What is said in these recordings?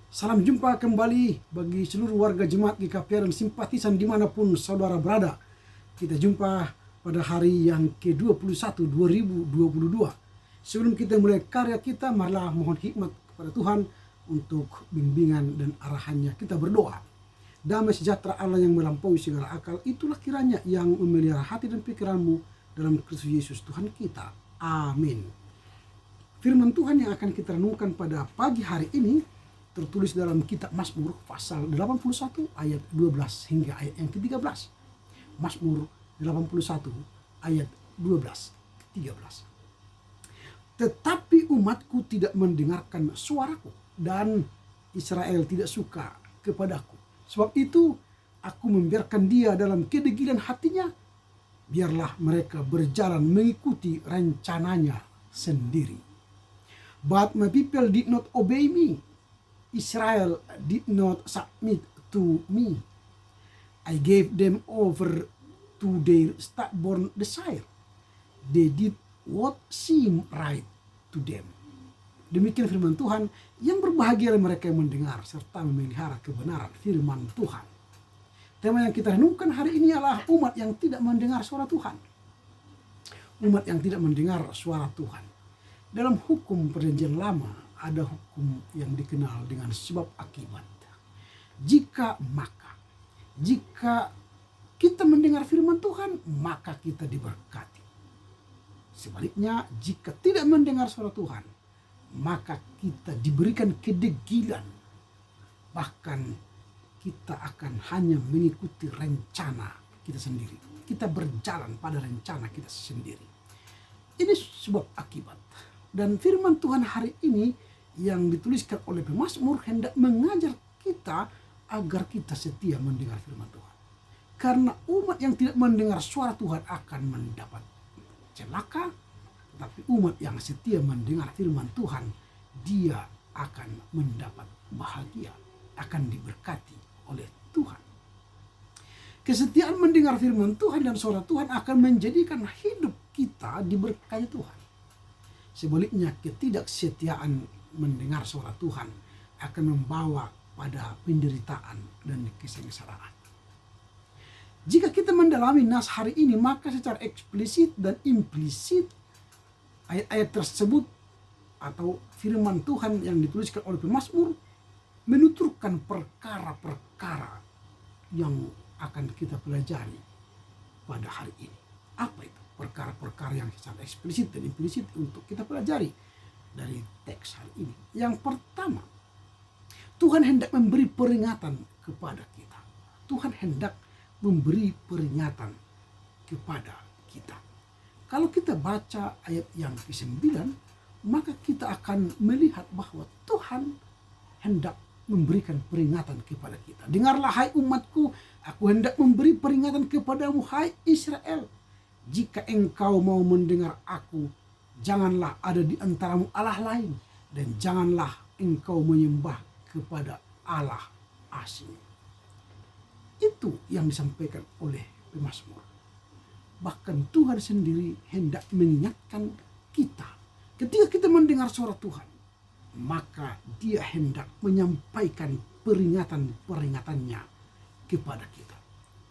Salam jumpa kembali bagi seluruh warga jemaat GKP dan simpatisan dimanapun saudara berada. Kita jumpa pada hari yang ke-21 2022. Sebelum kita mulai karya kita, marilah mohon hikmat kepada Tuhan untuk bimbingan dan arahannya. Kita berdoa. Damai sejahtera Allah yang melampaui segala akal, itulah kiranya yang memelihara hati dan pikiranmu dalam Kristus Yesus Tuhan kita. Amin. Firman Tuhan yang akan kita renungkan pada pagi hari ini tertulis dalam kitab Mazmur pasal 81 ayat 12 hingga ayat yang ke-13. Mazmur 81 ayat 12 13. Tetapi umatku tidak mendengarkan suaraku dan Israel tidak suka kepadaku. Sebab itu aku membiarkan dia dalam kedegilan hatinya. Biarlah mereka berjalan mengikuti rencananya sendiri. But my people did not obey me. Israel did not submit to me. I gave them over to their stubborn desire. They did what seemed right to them. Demikian firman Tuhan, yang berbahagia mereka yang mendengar serta memelihara kebenaran firman Tuhan. Tema yang kita renungkan hari ini adalah umat yang tidak mendengar suara Tuhan. Umat yang tidak mendengar suara Tuhan. Dalam hukum perjanjian lama, ada hukum yang dikenal dengan sebab akibat. Jika kita mendengar firman Tuhan, maka kita diberkati. Sebaliknya, jika tidak mendengar suara Tuhan, maka kita diberikan kedegilan. Bahkan kita akan hanya mengikuti rencana kita sendiri. Kita berjalan pada rencana kita sendiri. Ini sebab akibat. Dan firman Tuhan hari ini yang dituliskan oleh pemazmur hendak mengajar kita agar kita setia mendengar firman Tuhan. Karena umat yang tidak mendengar suara Tuhan akan mendapat celaka, tapi umat yang setia mendengar firman Tuhan, dia akan mendapat bahagia, akan diberkati oleh Tuhan. Kesetiaan mendengar firman Tuhan dan suara Tuhan akan menjadikan hidup kita diberkati Tuhan. Sebaliknya, ketidaksetiaan mendengar suara Tuhan akan membawa pada penderitaan dan kesengsaraan. Jika kita mendalami nas hari ini, maka secara eksplisit dan implisit ayat-ayat tersebut atau firman Tuhan yang dituliskan oleh pemazmur menuturkan perkara-perkara yang akan kita pelajari pada hari ini. Apa itu? Perkara-perkara yang secara eksplisit dan implisit untuk kita pelajari dari teks hari ini. Yang pertama, Tuhan hendak memberi peringatan kepada kita. Tuhan hendak memberi peringatan kepada kita. Kalau kita baca ayat yang ke-9, maka kita akan melihat bahwa Tuhan hendak memberikan peringatan kepada kita. Dengarlah hai umatku, aku hendak memberi peringatan kepadamu hai Israel. Jika engkau mau mendengar aku, janganlah ada di antaramu Allah lain, dan janganlah engkau menyembah kepada Allah asing. Itu yang disampaikan oleh pemazmur. Bahkan Tuhan sendiri hendak mengingatkan kita. Ketika kita mendengar suara Tuhan, maka dia hendak menyampaikan peringatan-peringatannya kepada kita.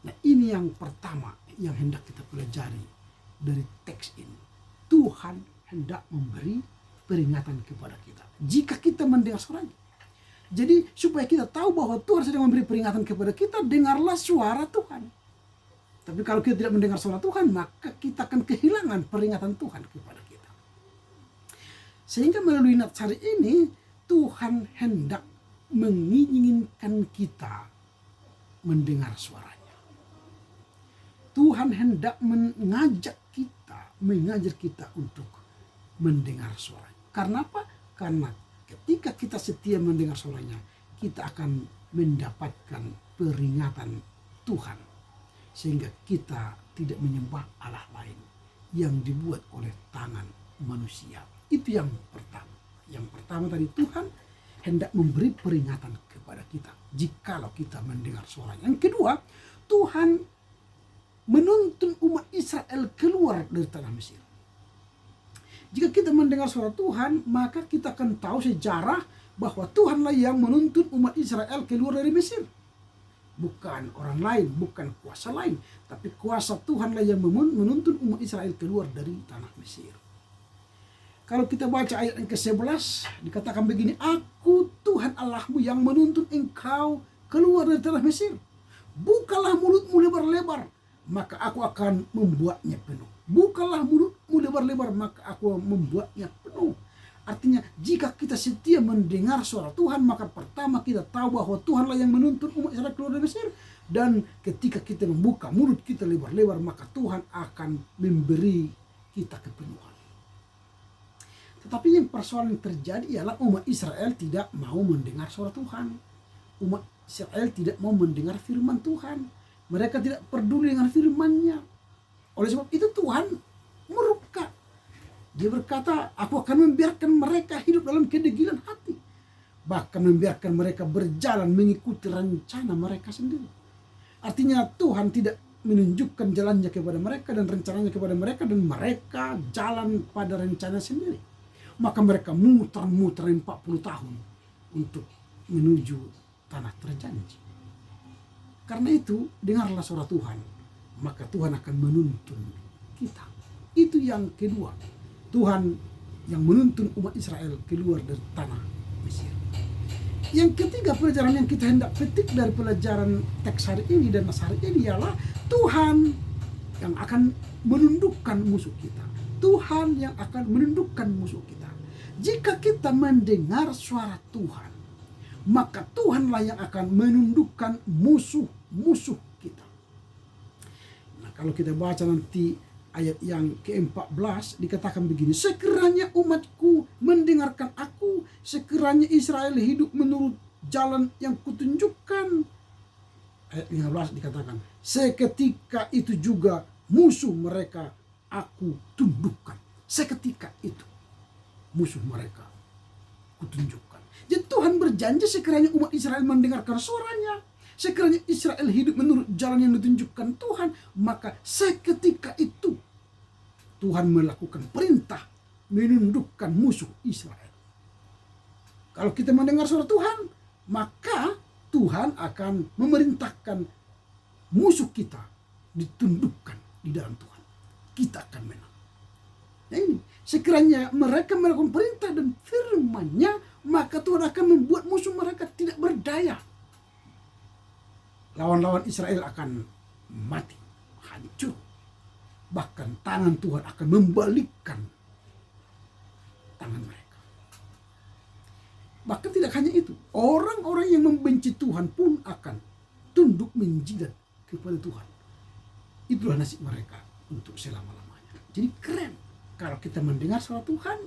Nah, ini yang pertama yang hendak kita pelajari dari teks ini. Tuhan hendak memberi peringatan kepada kita jika kita mendengar suaranya. Jadi supaya kita tahu bahwa Tuhan sedang memberi peringatan kepada kita, dengarlah suara Tuhan. Tapi kalau kita tidak mendengar suara Tuhan, maka kita akan kehilangan peringatan Tuhan kepada kita. Sehingga melalui nats hari ini, Tuhan hendak menginginkan kita mendengar suaranya. Tuhan hendak mengajar kita untuk mendengar suaranya. Karena apa? Karena ketika kita setia mendengar suaranya, kita akan mendapatkan peringatan Tuhan. Sehingga kita tidak menyembah Allah lain yang dibuat oleh tangan manusia. Itu yang pertama. Yang pertama tadi, Tuhan hendak memberi peringatan kepada kita jikalau kita mendengar suaranya. Yang kedua, Tuhan menuntun umat Israel keluar dari tanah Mesir. Jika kita mendengar suara Tuhan, maka kita akan tahu sejarah bahwa Tuhanlah yang menuntun umat Israel keluar dari Mesir. Bukan orang lain, bukan kuasa lain, tapi kuasa Tuhanlah yang menuntun umat Israel keluar dari tanah Mesir. Kalau kita baca ayat yang ke-11, dikatakan begini, Aku Tuhan Allahmu yang menuntun engkau keluar dari tanah Mesir. Bukalah mulutmu lebar-lebar, maka aku akan membuatnya penuh. Bukalah mulutmu lebar-lebar, maka aku membuatnya penuh. Artinya jika kita setia mendengar suara Tuhan, maka pertama kita tahu bahwa Tuhanlah yang menuntun umat Israel keluar dari Mesir. Dan ketika kita membuka mulut kita lebar-lebar, maka Tuhan akan memberi kita kepenuhan. Tetapi yang persoalan yang terjadi ialah umat Israel tidak mau mendengar suara Tuhan. Umat Israel tidak mau mendengar firman Tuhan. Mereka tidak peduli dengan firman-Nya. Oleh sebab itu Tuhan murka. Dia berkata, aku akan membiarkan mereka hidup dalam kedegilan hati. Bahkan membiarkan mereka berjalan mengikuti rencana mereka sendiri. Artinya Tuhan tidak menunjukkan jalannya kepada mereka dan rencananya kepada mereka, dan mereka jalan pada rencana sendiri. Maka mereka muter-muter 40 tahun untuk menuju tanah terjanji. Karena itu, dengarlah suara Tuhan, maka Tuhan akan menuntun kita. Itu yang kedua. Tuhan yang menuntun umat Israel keluar dari tanah Mesir. Yang ketiga pelajaran yang kita hendak petik dari pelajaran teks hari ini dan nas hari ini ialah Tuhan yang akan menundukkan musuh kita. Tuhan yang akan menundukkan musuh kita. Jika kita mendengar suara Tuhan, maka Tuhanlah yang akan menundukkan musuh-musuh kita. Nah, kalau kita baca nanti ayat yang ke-14 dikatakan begini, sekiranya umatku mendengarkan aku, sekiranya Israel hidup menurut jalan yang kutunjukkan. Ayat 15 dikatakan, seketika itu juga musuh mereka aku tundukkan. Seketika itu musuh mereka kutunjukkan. Jadi Tuhan berjanji sekiranya umat Israel mendengarkan suaranya, sekiranya Israel hidup menurut jalan yang ditunjukkan Tuhan, maka seketika itu Tuhan melakukan perintah menundukkan musuh Israel. Kalau kita mendengar suara Tuhan, maka Tuhan akan memerintahkan musuh kita ditundukkan di dalam Tuhan. Kita akan menang. Nah ini, sekiranya mereka melakukan perintah dan firman-Nya, maka Tuhan akan membuat musuh mereka tidak berdaya. Lawan-lawan Israel akan mati, hancur. Bahkan tangan Tuhan akan membalikkan tangan mereka. Bahkan tidak hanya itu, orang-orang yang membenci Tuhan pun akan tunduk menjilat kepada Tuhan. Itulah nasib mereka untuk selama-lamanya. Jadi keren. Kalau kita mendengar suara Tuhan,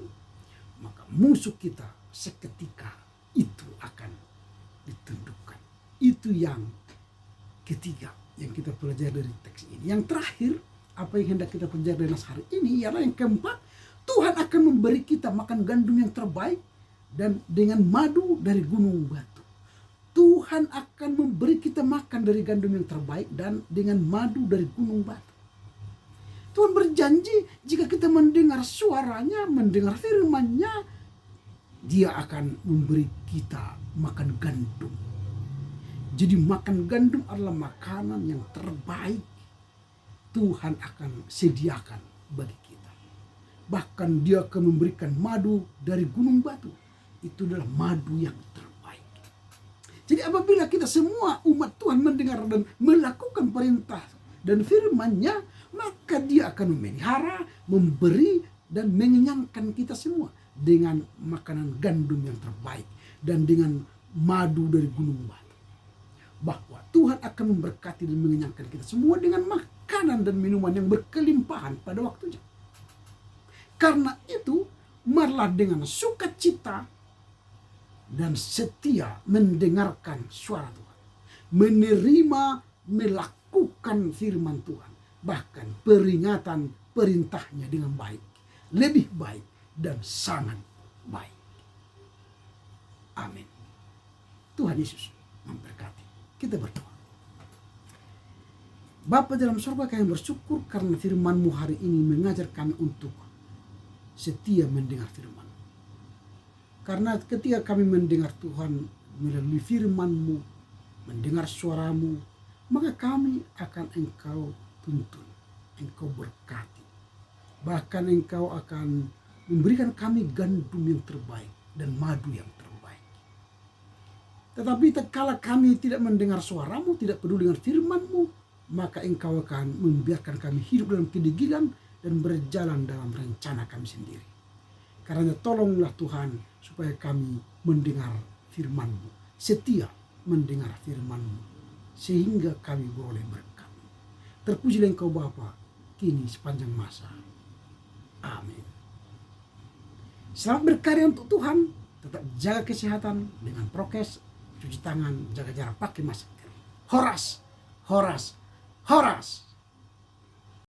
maka musuh kita seketika itu akan ditundukkan. Itu yang ketiga yang kita pelajari dari teks ini. Yang terakhir, apa yang hendak kita pelajari dari nas hari ini ialah yang keempat, Tuhan akan memberi kita makan gandum yang terbaik dan dengan madu dari gunung batu. Tuhan akan memberi kita makan dari gandum yang terbaik dan dengan madu dari gunung batu. Tuhan berjanji jika kita mendengar suaranya, mendengar firman-Nya, Dia akan memberi kita makan gandum. Jadi makan gandum adalah makanan yang terbaik Tuhan akan sediakan bagi kita. Bahkan Dia akan memberikan madu dari gunung batu. Itu adalah madu yang terbaik. Jadi apabila kita semua umat Tuhan mendengar dan melakukan perintah dan firman-Nya, maka Dia akan memelihara, memberi, dan mengenyangkan kita semua dengan makanan gandum yang terbaik dan dengan madu dari gunung batu. Bahwa Tuhan akan memberkati dan mengenyangkan kita semua dengan makanan dan minuman yang berkelimpahan pada waktunya. Karena itu, marilah dengan sukacita dan setia mendengarkan suara Tuhan, menerima, melakukan firman Tuhan, bahkan peringatan perintahnya dengan baik, lebih baik dan sangat baik. Amin. Tuhan Yesus memberkati. Kita berdoa. Bapa dalam surga, kami bersyukur karena firman-Mu hari ini mengajar kami untuk setia mendengar firman. Karena ketika kami mendengar Tuhan melalui firman-Mu, mendengar suara-Mu, maka kami akan Engkau tuntun, Engkau berkati. Bahkan Engkau akan memberikan kami gandum yang terbaik dan madu yang terbaik. Tetapi kala kami tidak mendengar suara-Mu, tidak peduli dengan firman-Mu, maka Engkau akan membiarkan kami hidup dalam kedegilan dan berjalan dalam rencana kami sendiri. Karena tolonglah Tuhan supaya kami mendengar firman-Mu, setia mendengar firman-Mu, sehingga kami boleh berkat. Terpujilah Engkau Bapa, kini sepanjang masa. Amin. Selamat berkarya untuk Tuhan. Tetap jaga kesehatan dengan prokes, cuci tangan, jaga jarak, pakai masker. Horas, horas, horas.